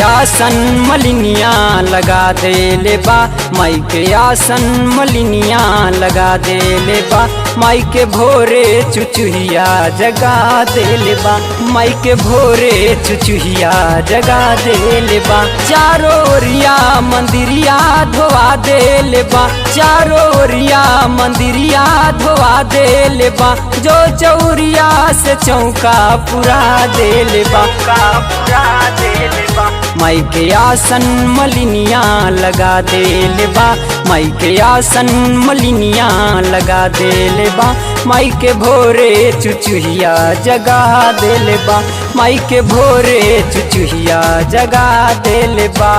आसन मलिनिया लगा देले बा, माई के आसन मलिनिया लगा देले बा। माई के भोरे चुचुहिया जगा देले बा, माई के भोरे चुचुहिया जगा देले बा। चारों ओरिया मंदिरिया धोआ देले बा, चारों ओरिया मंदिरिया धोआ देले बा। जो चौरिया से चौका पुरा देले बा, पुरा देले बा। माई के आसन मलिनिया लगा देले बा, माई के आसन मलिनिया लगा देले बा। माई के भोरे चुचुहिया जगा देले बा, माई के भोरे चुचुहिया जगा देले बा।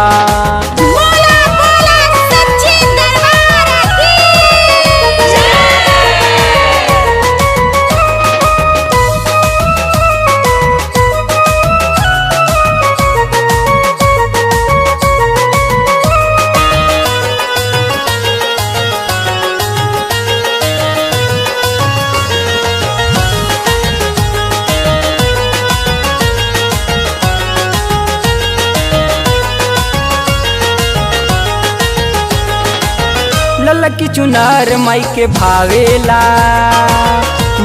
ललकी चुनार माई के भावेला,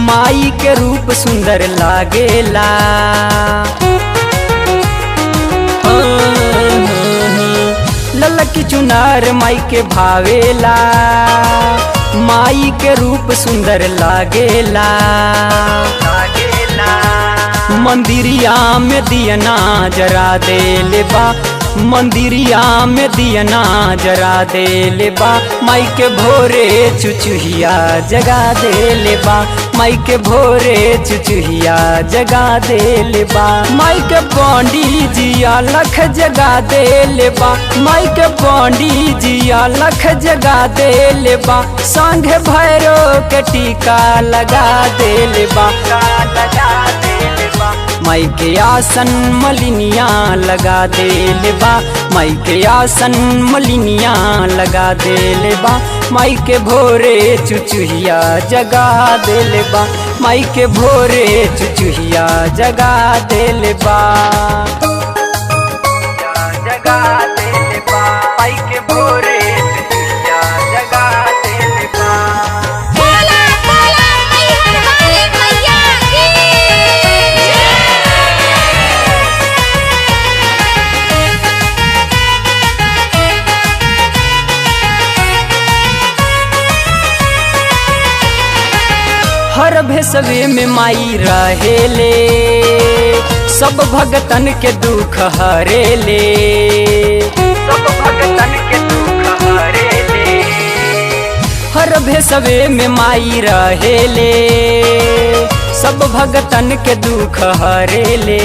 माई के रूप सुंदर लागेला। ललकी चुनार माई के भावेला, माई के रूप सुंदर लागेला। मंदिरिया में दियना जरा देले बा, मंदिरिया में दियना जरा देले बा। माई के भोरे चुचुहिया जगा देले बा, माई के भोरे चुचुहिया जगा देले बा। माई के पंडी जिया लख जगा देले बा, माई के पंडी जिया लख जगा देले बा। संघे भैरो के टीका लगा देले बा, लगा देले बा। माई के आसन मलिनिया लगा देले बा, माई के आसन मलिनिया लगा देले बा। माई के भोरे चुचुहिया जगा देले बा, माई के भोरे चुचुहिया जगा देले बा, जगा देले बा। माई के भोरे चुचुहिया जगा देले बा। हर भेसवे में माई रहेले, सब भगतन के दुख हरेले, सब भगतन के दुख हरेले। हर भेसवे में माई रहेले, सब भगतन के दुख हरेले।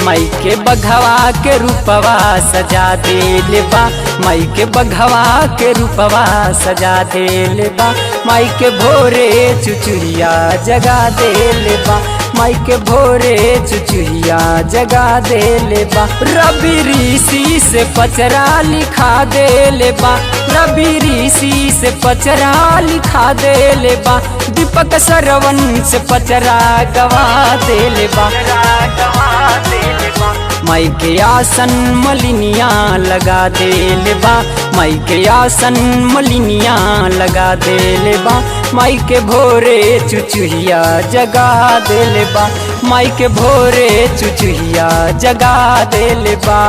माई के बघवा के रूपवा सजा देले बा, माई के बघवा के रूपवा सजा देले बा। माई के भोरे चुचुहिया जगा देले बा, माई के भोरे चुचुहिया जगा देले बा। रवि ऋषि से पचरा लिखा देले बा, रवि ऋषि से पचरा लिखा देले बा। दीपक सरवन से पचरा गवा देले बा, गवा देले बा। माई के आसन मलिनिया लगा देले बा, माई के आसन मलिनिया लगा देले बा। माई के भोरे चुचुहिया जगा देले बा, माई के भोरे चुचुहिया जगा देले बा।